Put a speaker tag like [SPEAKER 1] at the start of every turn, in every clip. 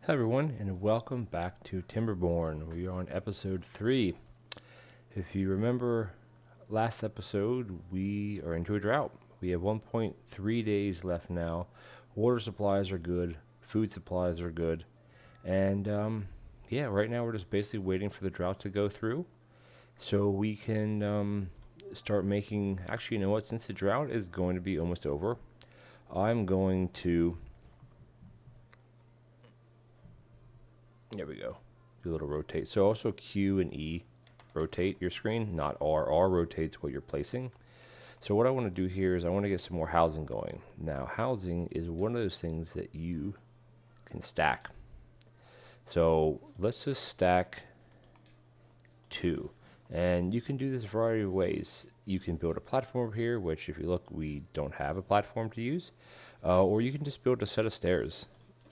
[SPEAKER 1] Hello everyone, and welcome back to Timberborn. We are on episode 3. If you remember last episode, we are into a drought. We have 1.3 days left now. Water supplies are good, food supplies are good, and right now we're just basically waiting for the drought to go through so we can start making. Actually, you know what? Since the drought is going to be almost over, I'm going to. There we go. Do a little rotate. So also Q and E rotate your screen, not R. R rotates what you're placing. So what I want to do here is I want to get some more housing going. Now, housing is one of those things that you can stack. So let's just stack 2. And you can do this a variety of ways. You can build a platform over here, which if you look, we don't have a platform to use. Or you can just build a set of stairs.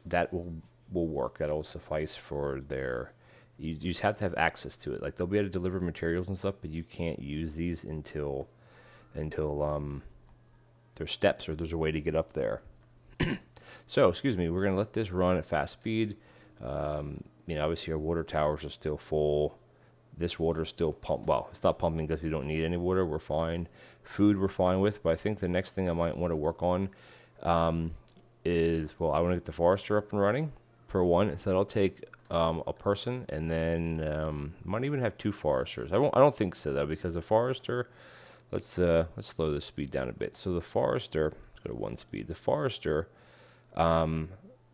[SPEAKER 1] That will work. That'll suffice for their. You just have to have access to it. Like they'll be able to deliver materials and stuff, but you can't use these until there's steps or there's a way to get up there. So excuse me, we're gonna let this run at fast speed. Obviously our water towers are still full. This water is still pump. Well, it's not pumping because we don't need any water. We're fine. Food we're fine with. But I think the next thing I might want to work on is I want to get the forester up and running. For one, so that'll take a person, and then might even have 2 foresters. I don't think so though, because the forester. Let's slow the speed down a bit. So the forester, let's go to 1 speed. The forester,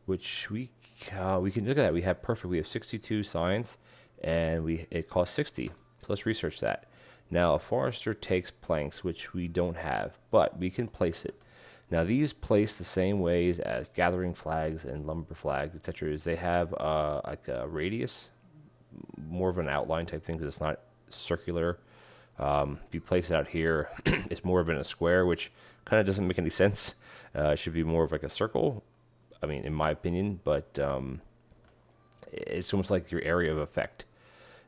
[SPEAKER 1] which we can look at that. We have 62 science, and it costs 60. So let's research that. Now a forester takes planks, which we don't have, but we can place it. Now these place the same ways as gathering flags and lumber flags, etc. Is they have like a radius, more of an outline type thing because it's not circular. If you place it out here, it's more of in a square, which kind of doesn't make any sense. It should be more of like a circle. I mean, in my opinion, but it's almost like your area of effect.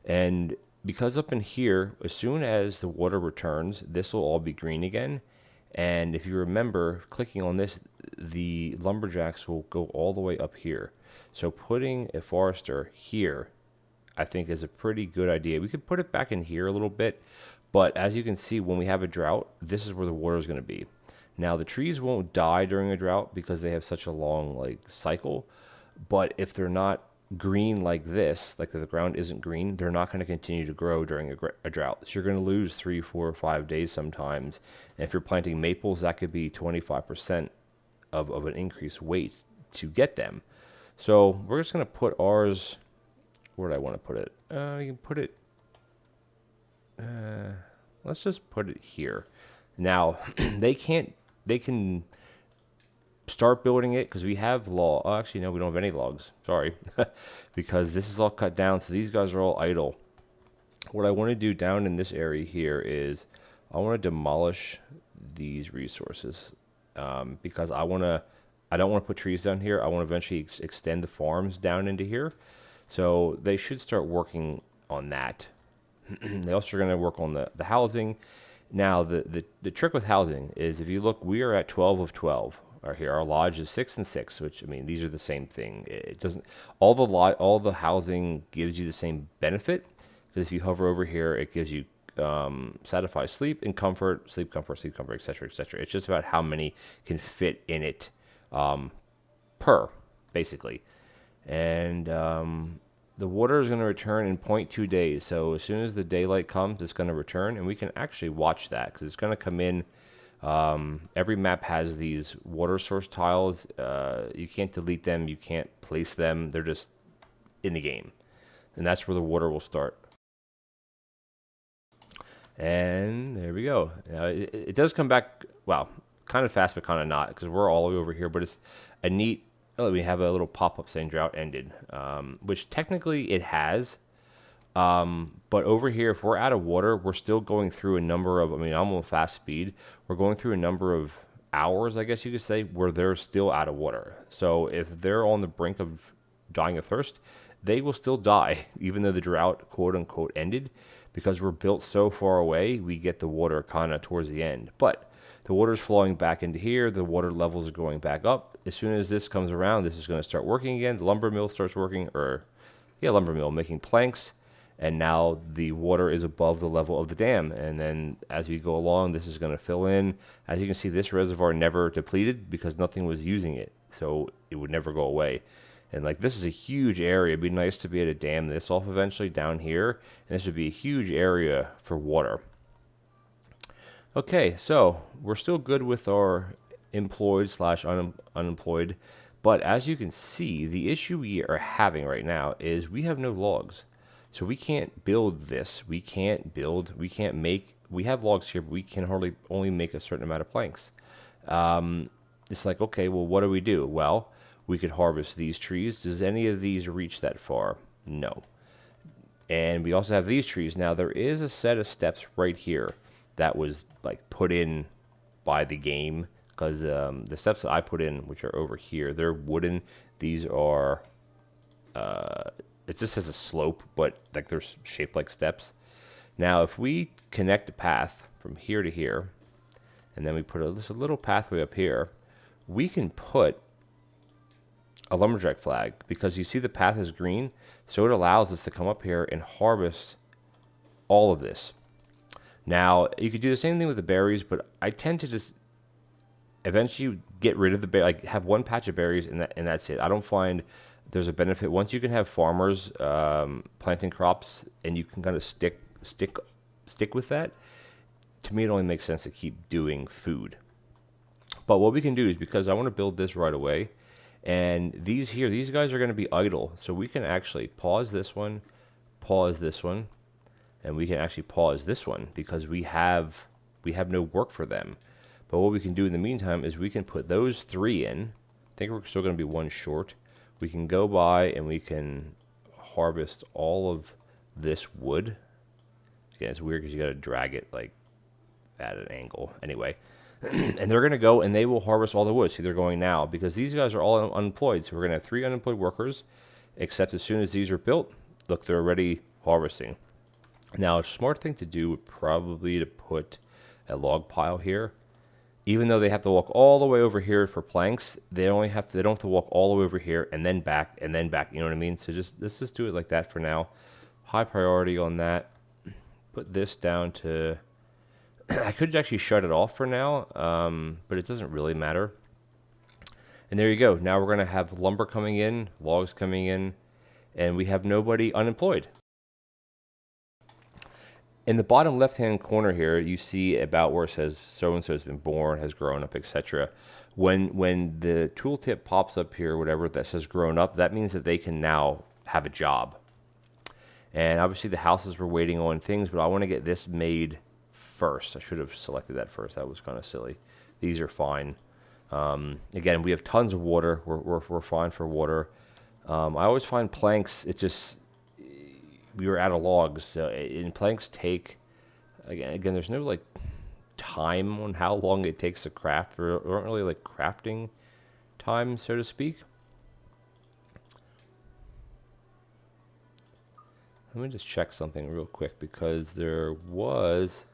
[SPEAKER 1] And because up in here, as soon as the water returns, this will all be green again. And if you remember, clicking on this, the lumberjacks will go all the way up here. So putting a forester here, I think, is a pretty good idea. We could put it back in here a little bit, but as you can see, when we have a drought, this is where the water is going to be. Now, the trees won't die during a drought because they have such a long cycle, but if they're not green like this, like the ground isn't green, they're not going to continue to grow during a drought. So you're going to lose 3, 4, or 5 days sometimes. And if you're planting maples, that could be 25% of an increased weight to get them. So we're just going to put ours. Where do I want to put it? You can put it. Let's just put it here. Now they can start building it because we have log. Oh, actually, no, we don't have any logs. Sorry, because this is all cut down. So these guys are all idle. What I want to do down in this area here is I want to demolish these resources because I don't want to put trees down here. I want to eventually extend the farms down into here. So they should start working on that. They also are going to work on the housing. Now, the trick with housing is if you look, we are at 12 of 12. Here, our lodge is 6 and 6, which I mean these are the same thing. It doesn't all the housing gives you the same benefit because if you hover over here, it gives you satisfy sleep and comfort, sleep comfort, etc., etc. It's just about how many can fit in it per basically, and the water is going to return in 0.2 days. So as soon as the daylight comes, it's going to return, and we can actually watch that because it's going to come in. Every map has these water source tiles. You can't delete them. You can't place them. They're just in the game. And that's where the water will start. And there we go. It does come back, well, kind of fast, but kind of not, because we're all the way over here. But it's a neat, we have a little pop-up saying drought ended, which technically it has. But over here, if we're out of water, we're still going through a number of, I'm on fast speed. We're going through a number of hours, I guess you could say, where they're still out of water. So if they're on the brink of dying of thirst, they will still die, even though the drought, quote unquote, ended, because we're built so far away, we get the water kind of towards the end. But the water's flowing back into here. The water levels are going back up. as soon as this comes around, this is going to start working again. The lumber mill starts working, lumber mill making planks. And now the water is above the level of the dam. And then as we go along, this is going to fill in. As you can see, this reservoir never depleted because nothing was using it. So it would never go away. And like, this is a huge area. It'd be nice to be able to dam this off eventually down here. And this would be a huge area for water. Okay, so we're still good with our employed slash unemployed. But as you can see, the issue we are having right now is we have no logs. So we can't build this. We have logs here, but we can only make a certain amount of planks. It's like, okay, well, what do we do? Well, we could harvest these trees. Does any of these reach that far? No. And we also have these trees. Now, there is a set of steps right here that was like put in by the game, because the steps that I put in, which are over here, they're wooden. These are... it just has a slope, but like they're shaped like steps. Now, if we connect a path from here to here, and then we put just a little pathway up here, we can put a lumberjack flag, because you see the path is green, so it allows us to come up here and harvest all of this. Now, you could do the same thing with the berries, but I tend to just eventually get rid of the like have one patch of berries and that's it. I don't find there's a benefit once you can have farmers planting crops and you can kind of stick with that. To me, it only makes sense to keep doing food. But what we can do is, because I want to build this right away, and these guys are going to be idle, so we can actually pause this one, and we can actually pause this one because we have no work for them. But what we can do in the meantime is we can put those 3 in. I think we're still going to be one short. We can go by and we can harvest all of this wood. Again, it's weird because you got to drag it like at an angle. Anyway, and they're going to go and they will harvest all the wood. See, they're going now because these guys are all unemployed. So we're going to have 3 unemployed workers, except as soon as these are built, look, they're already harvesting. Now, a smart thing to do would probably to put a log pile here. Even though they have to walk all the way over here for planks, they don't have to walk all the way over here and then back and then back. You know what I mean? So let's just do it like that for now. High priority on that. Put this down to... I could actually shut it off for now, but it doesn't really matter. And there you go. Now we're going to have lumber coming in, logs coming in, and we have nobody unemployed. In the bottom left-hand corner here, you see about where it says so-and-so has been born, has grown up, etc. When the tooltip pops up here, whatever, that says grown up, that means that they can now have a job. And obviously the houses were waiting on things, but I want to get this made first. I should have selected that first. That was kind of silly. These are fine. Again, we have tons of water. We're fine for water. I always find planks, it just... We were out of logs, and planks take, again, there's no, like, time on how long it takes to craft. There aren't really, like, crafting time, so to speak. Let me just check something real quick, because there was...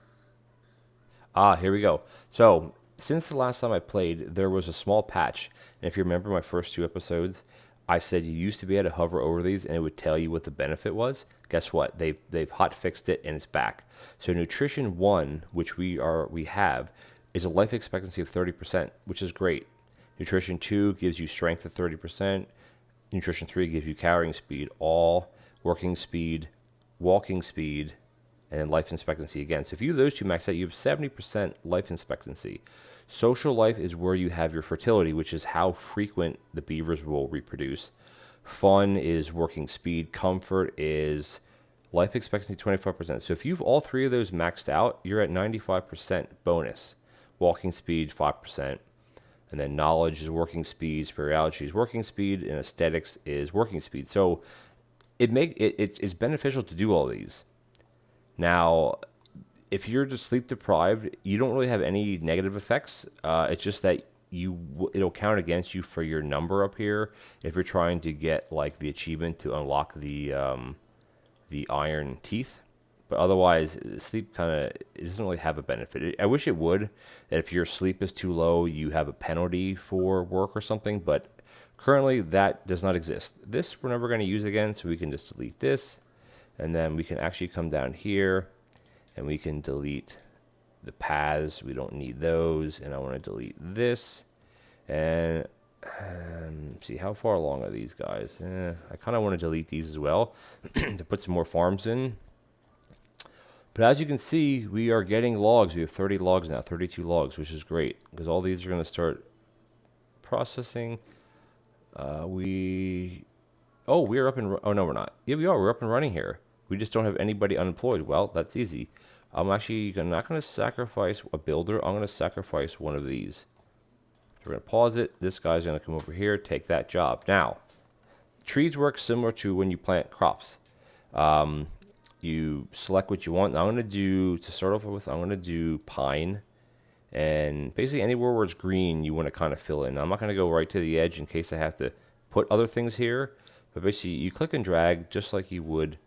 [SPEAKER 1] here we go. So, since the last time I played, there was a small patch, and if you remember my first 2 episodes, I said you used to be able to hover over these and it would tell you what the benefit was. Guess what? They've hot fixed it and it's back. So Nutrition 1, which we have, is a life expectancy of 30%, which is great. Nutrition 2 gives you strength of 30%. Nutrition 3 gives you carrying speed, all working speed, walking speed, and then life expectancy again. So if you have those 2 maxed out, you have 70% life expectancy. Social life is where you have your fertility, which is how frequent the beavers will reproduce. Fun is working speed. Comfort is life expectancy 25%. So if you have all 3 of those maxed out, you're at 95% bonus. Walking speed 5%. And then knowledge is working speed. Spirituality is working speed. And aesthetics is working speed. So it's beneficial to do all these. Now, if you're just sleep deprived, you don't really have any negative effects. It's just that it'll count against you for your number up here if you're trying to get like the achievement to unlock the iron teeth. But otherwise, sleep kind of, it doesn't really have a benefit. I wish it would, that if your sleep is too low, you have a penalty for work or something, but currently that does not exist. This we're never going to use again, so we can just delete this, and then we can actually come down here, and we can delete the paths. We don't need those, and I want to delete this, and see, how far along are these guys? I kind of want to delete these as well to put some more farms in. But as you can see, we are getting logs. We have 30 logs now, 32 logs, which is great because all these are going to start processing. We are up and, oh no, we're not. Yeah, we are. We're up and running here. We just don't have anybody unemployed. Well, that's easy. I'm actually not going to sacrifice a builder. I'm going to sacrifice one of these. We're going to pause it. This guy's going to come over here, take that job. Now, trees work similar to when you plant crops. You select what you want. Now, I'm going to do, to start off with, I'm going to do pine. And basically anywhere where it's green, you want to kind of fill in. Now, I'm not going to go right to the edge in case I have to put other things here. But basically, you click and drag just like you would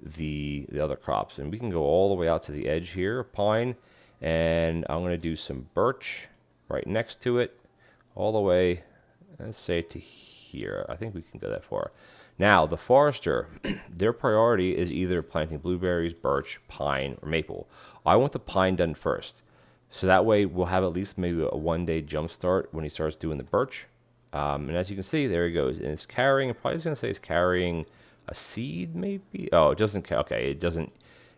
[SPEAKER 1] the other crops. And we can go all the way out to the edge here, pine. And I'm going to do some birch right next to it. All the way, let's say to here. I think we can go that far. Now, the forester, their priority is either planting blueberries, birch, pine, or maple. I want the pine done first. So that way, we'll have at least maybe a one-day jump start when he starts doing the birch. And as you can see, there he goes. And it's carrying, probably going to say it's carrying a seed, maybe? Oh, it doesn't, okay, it doesn't.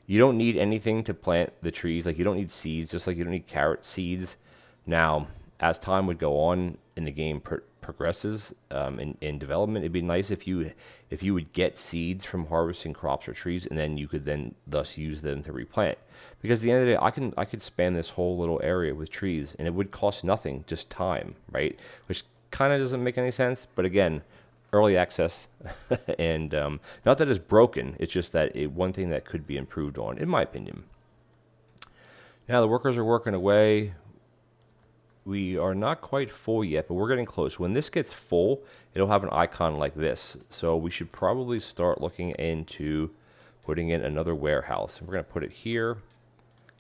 [SPEAKER 1] You don't need anything to plant the trees. Like, you don't need seeds, just like you don't need carrot seeds. Now, as time would go on and the game progresses in development, it'd be nice if you would get seeds from harvesting crops or trees, and then you could then thus use them to replant. Because at the end of the day, I could span this whole little area with trees, and it would cost nothing, just time, right? Which kind of doesn't make any sense. But again, early access, and not that it's broken. It's just that one thing that could be improved on, in my opinion. Now the workers are working away. We are not quite full yet, but we're getting close. When this gets full, it'll have an icon like this. So we should probably start looking into putting in another warehouse. We're going to put it here.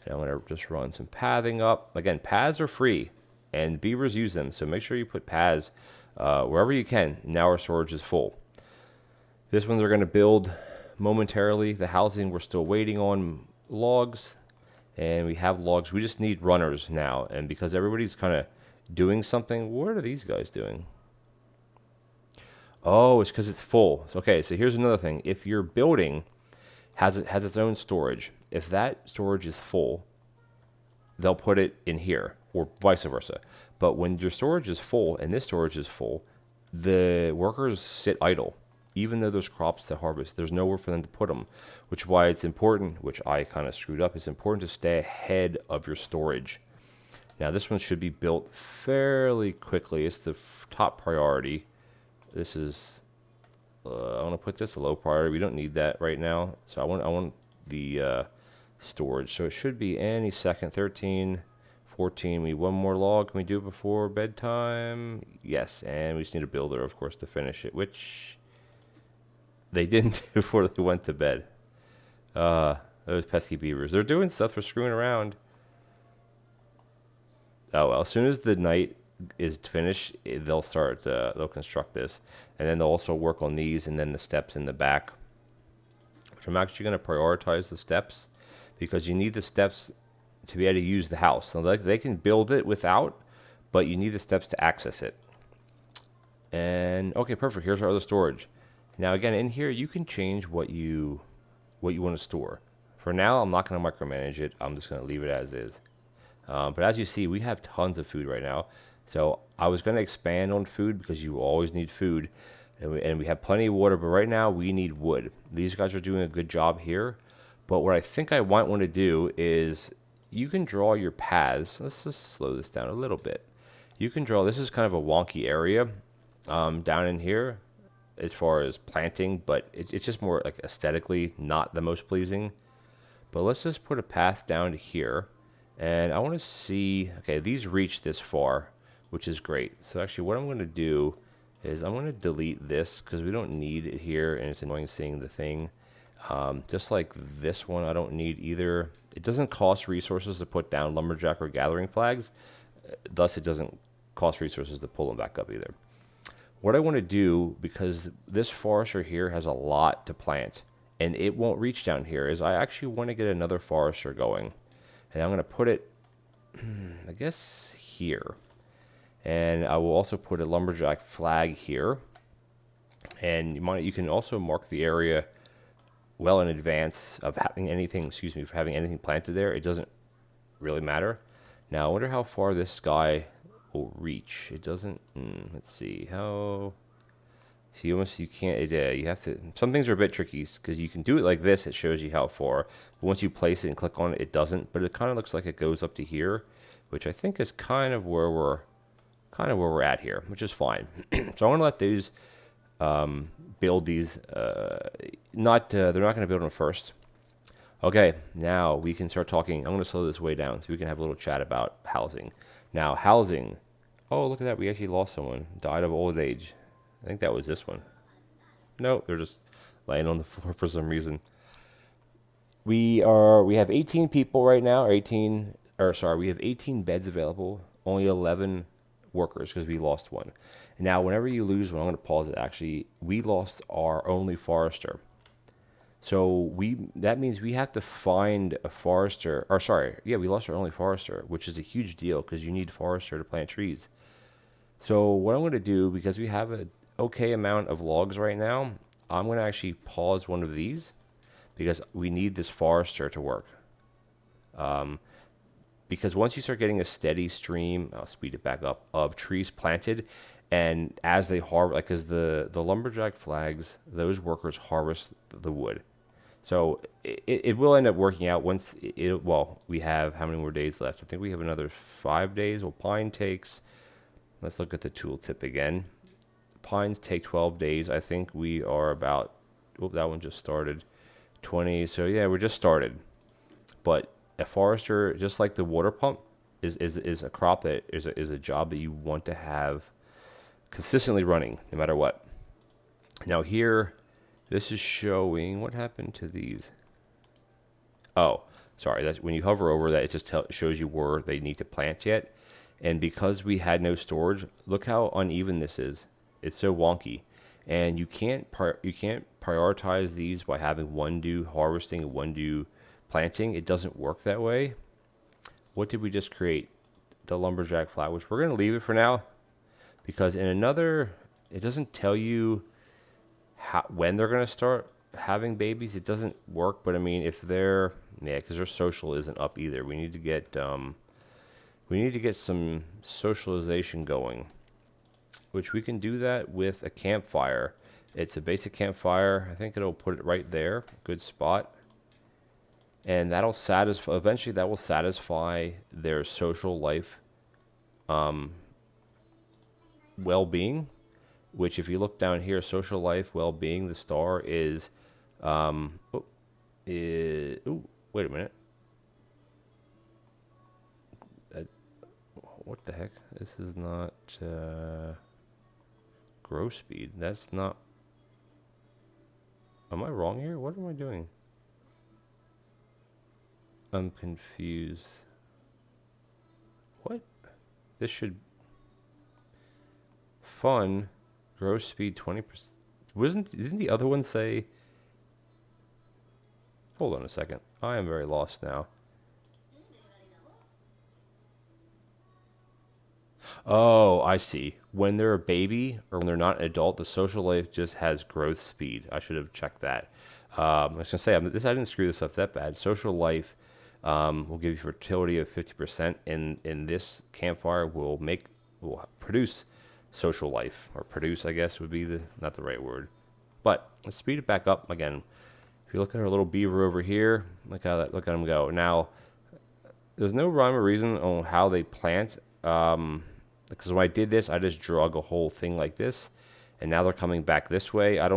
[SPEAKER 1] And I'm going to just run some pathing up. Again, paths are free, and beavers use them. So make sure you put paths wherever you can. Now our storage is full. This one they're going to build momentarily. The housing, we're still waiting on logs. And we have logs. We just need runners now. And because everybody's kind of doing something, what are these guys doing? Oh, it's because it's full. Okay, so here's another thing. If your building has its own storage, if that storage is full, they'll put it in here, or vice versa. But when your storage is full and this storage is full, the workers sit idle. Even though there's crops to harvest, there's nowhere for them to put them, which is why it's important, which I kind of screwed up, it's important to stay ahead of your storage. Now, this one should be built fairly quickly. It's the top priority. This is, I want to put this a low priority. We don't need that right now. So I want the storage. So it should be any second. 13, 14. We need one more log. Can we do it before bedtime? Yes, and we just need a builder, of course, to finish it, which they didn't before they went to bed. Those pesky beavers. They're doing stuff. They're screwing around. Oh, well, as soon as the night is finished, they'll start, they'll construct this. And then they'll also work on these and then the steps in the back. Which I'm actually going to prioritize the steps because you need the steps to be able to use the house. So they can build it without, but you need the steps to access it. And, okay, perfect. Here's our other storage. Now, again, in here, you can change what you want to store. For now, I'm not going to micromanage it. I'm just going to leave it as is. But as you see, we have tons of food right now. So I was going to expand on food because you always need food. And we have plenty of water, but right now we need wood. These guys are doing a good job here. But what I think I might want to do is you can draw your paths. Let's just slow this down a little bit. You can draw, this is kind of a wonky area down in here as far as planting, but it's just more like aesthetically not the most pleasing. But let's just put a path down to here. And I want to see, okay, these reach this far, which is great. So actually what I'm going to do is I'm going to delete this because we don't need it here and it's annoying seeing the thing. Just like this one, I don't need either. It doesn't cost resources to put down lumberjack or gathering flags. Thus, it doesn't cost resources to pull them back up either. What I want to do, because this forester here has a lot to plant, and it won't reach down here, is I actually want to get another forester going. And I'm going to put it, I guess, here. And I will also put a lumberjack flag here. And you can also mark the area well in advance of having anything, for having anything planted there. It doesn't really matter. Now, I wonder how far this guy will reach. It doesn't, let's see, how, see, almost you can't, you have to, some things are a bit tricky, because you can do it like this, it shows you how far, but once you place it and click on it, it doesn't, but it kind of looks like it goes up to here, which I think is kind of where we're at here, which is fine. So I'm going to let these build these, they're not going to build them first. Okay, now we can start talking. I'm going to slow this way down so we can have a little chat about housing. Now, housing. Oh, look at that. We actually lost someone. Died of old age. I think that was this one. No, they're just laying on the floor for some reason. We have 18 people right now, we have 18 beds available, only 11 workers because we lost one. Now, whenever you lose one, I'm going to pause it. Actually, we lost our only forester. So that means we have to find a forester, we lost our only forester, which is a huge deal because you need forester to plant trees. So what I'm going to do, because we have an okay amount of logs right now, I'm going to actually pause one of these because we need this forester to work. Because once you start getting a steady stream, I'll speed it back up, of trees planted, and as they harvest, like, because the lumberjack flags, those workers harvest the wood. So it will end up working out once we have how many more days left? I think we have another 5 days. Well, pine takes, let's look at the tooltip again. Pines take 12 days. I think we are about, that one just started, 20. So yeah, we're just started. But a forester, just like the water pump, is a crop that is a job that you want to have consistently running no matter what. Now here, this is showing what happened to these. Oh, sorry. That's when you hover over that, it just shows you where they need to plant yet. And because we had no storage, look how uneven this is. It's so wonky, and you can't prioritize these by having one do harvesting and one do planting. It doesn't work that way. What did we just create? The lumberjack flag, which we're going to leave it for now, because in another, it doesn't tell you when they're going to start having babies. It doesn't work, but I mean, if they're, because their social isn't up either. We need to get some socialization going, which we can do that with a campfire. It's a basic campfire. I think it'll put it right there, good spot, and that'll satisfy. Eventually, that will satisfy their social life, well-being. Which, if you look down here, social life, well-being, the star is, wait a minute. What the heck? This is not, growth speed. That's not, am I wrong here? What am I doing? I'm confused. What? This should, fun. Growth speed 20%. Didn't the other one say? Hold on a second. I am very lost now. Oh, I see. When they're a baby or when they're not an adult, the social life just has growth speed. I should have checked that. I was gonna say I didn't screw this up that bad. Social life will give you fertility of 50%, and in this campfire will produce social life, or produce, I guess would be not the right word. But let's speed it back up again. If you look at our little beaver over here, look at him go. Now, there's no rhyme or reason on how they plant, because when I did this, I just drug a whole thing like this, and now they're coming back this way. Are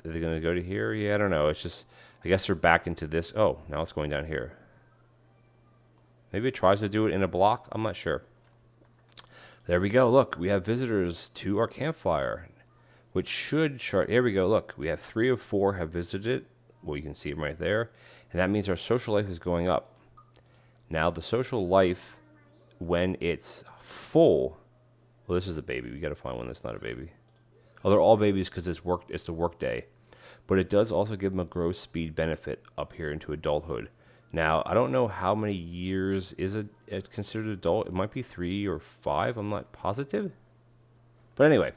[SPEAKER 1] they going to go to here? Yeah, I don't know. It's just, I guess they're back into this. Oh, now it's going down here. Maybe it tries to do it in a block. I'm not sure. There we go. Look, we have visitors to our campfire. which should start. Here we go. Look, we have 3 of 4 have visited. Well, you can see them right there. And that means our social life is going up. Now, the social life, when it's full, well, this is a baby. We got to find one that's not a baby. Oh, they're all babies because it's the work day. But it does also give them a growth speed benefit up here into adulthood. Now, I don't know how many years is it considered adult. It might be 3 or 5. I'm not positive. But anyway,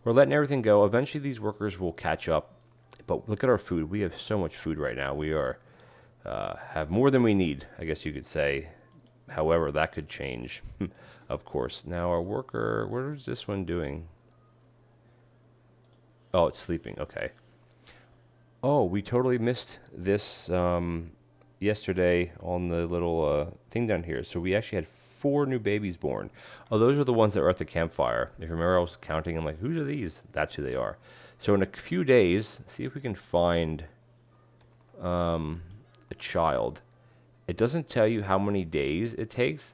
[SPEAKER 1] we're letting everything go. Eventually, these workers will catch up. But look at our food. We have so much food right now. We have more than we need, I guess you could say. However, that could change, of course. Now, our worker, what is this one doing? Oh, it's sleeping. Okay. Oh, we totally missed this yesterday on the little thing down here. So we actually had 4 new babies born. Oh, those are the ones that were at the campfire. If you remember, I was counting. I'm like, who are these? That's who they are. So in a few days, see if we can find a child. It doesn't tell you how many days it takes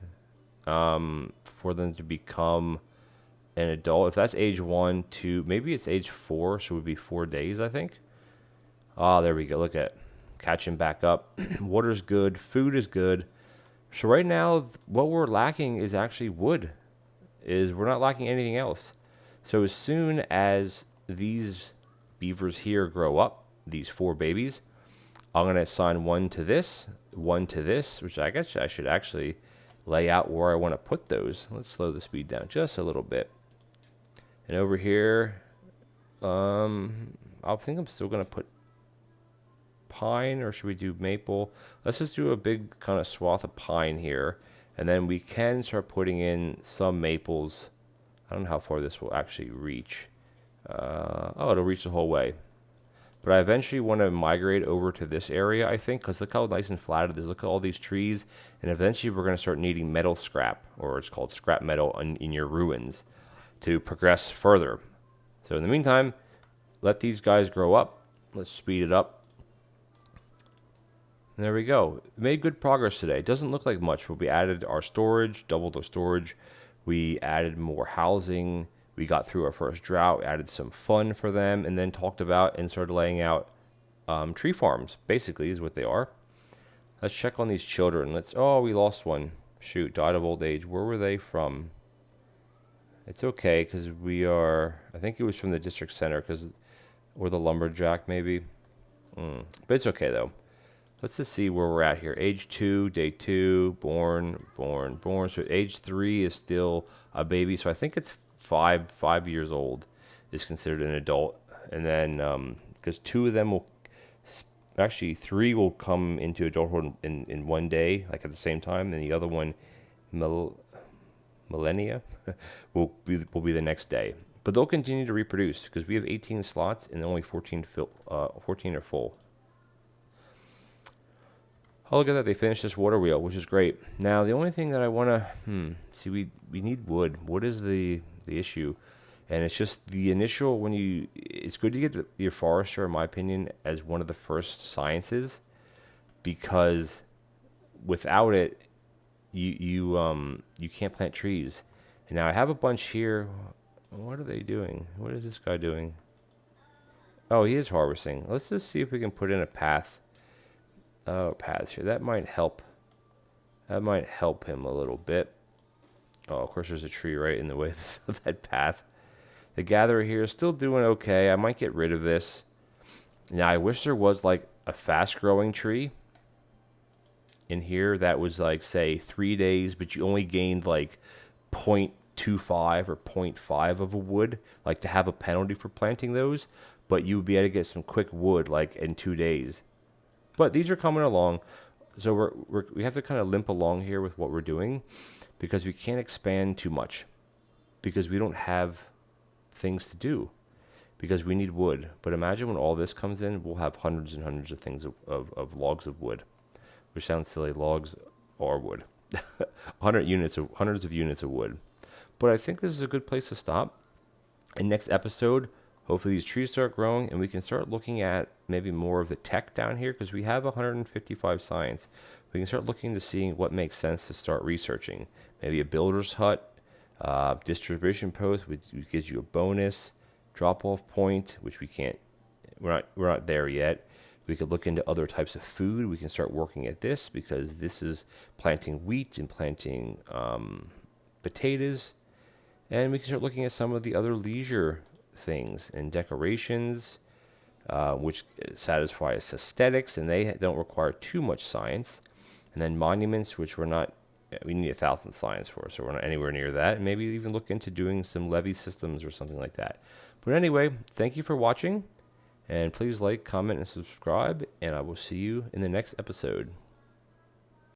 [SPEAKER 1] for them to become an adult. If that's age 1, 2, maybe it's age 4, so it would be 4 days, I think. Ah, there we go. Look at it. Catching back up. Water's good. Food is good. So right now, what we're lacking is actually wood. We're not lacking anything else. So as soon as these beavers here grow up, these 4 babies, I'm going to assign one to this, which I guess I should actually lay out where I want to put those. Let's slow the speed down just a little bit. And over here, I think I'm still going to put pine, or should we do maple? Let's just do a big kind of swath of pine here, and then we can start putting in some maples. I don't know how far this will actually reach. Oh, it'll reach the whole way. But I eventually want to migrate over to this area, I think, because look how nice and flat it is. Look at all these trees, and eventually we're going to start needing metal scrap, or it's called scrap metal in your ruins, to progress further. So in the meantime, let these guys grow up. Let's speed it up. And there we go. We made good progress today. It doesn't look like much, but we added our storage, doubled our storage. We added more housing. We got through our first drought, added some fun for them, and then talked about and started laying out tree farms, basically, is what they are. Let's check on these children. Oh, we lost one. Shoot, died of old age. Where were they from? It's okay, because I think it was from the district center, or the lumberjack, maybe. But it's okay, though. Let's just see where we're at here. Age 2, day 2, born. So age 3 is still a baby. So I think it's 5 years old is considered an adult. And then, because 2 of them actually 3 will come into adulthood in one day, like at the same time. And the other one, millennia, will be the next day. But they'll continue to reproduce because we have 18 slots and only 14 are full. Oh, look at that. They finished this water wheel, which is great. Now, the only thing that I want to... see, we need wood. Wood is the issue. And it's just the initial... It's good to get your forester, in my opinion, as one of the first sciences. Because without it, you can't plant trees. And now I have a bunch here. What are they doing? What is this guy doing? Oh, he is harvesting. Let's just see if we can put in a path. Paths here. That might help. That might help him a little bit. Oh, of course, there's a tree right in the way of that path. The gatherer here is still doing okay. I might get rid of this. Now, I wish there was like a fast-growing tree in here that was like, say, 3 days, but you only gained like 0.25 or 0.5 of a wood, like to have a penalty for planting those. But you would be able to get some quick wood like in 2 days. But these are coming along, so we have to kind of limp along here with what we're doing because we can't expand too much because we don't have things to do because we need wood. But imagine when all this comes in, we'll have hundreds and hundreds of things of logs of wood, which sounds silly. Logs are wood. Hundreds of units of wood. But I think this is a good place to stop. And next episode, hopefully these trees start growing and we can start looking at maybe more of the tech down here because we have 155 science. We can start looking to seeing what makes sense to start researching. Maybe a builder's hut, distribution post, which gives you a bonus, drop-off point, which we're not there yet. We could look into other types of food. We can start working at this because this is planting wheat and planting potatoes. And we can start looking at some of the other leisure things and decorations, which satisfy us aesthetics, and they don't require too much science. And then monuments, which we need 1,000 science for, so we're not anywhere near that. And maybe even look into doing some levee systems or something like that. But anyway, thank you for watching, and please like, comment, and subscribe, and I will see you in the next episode.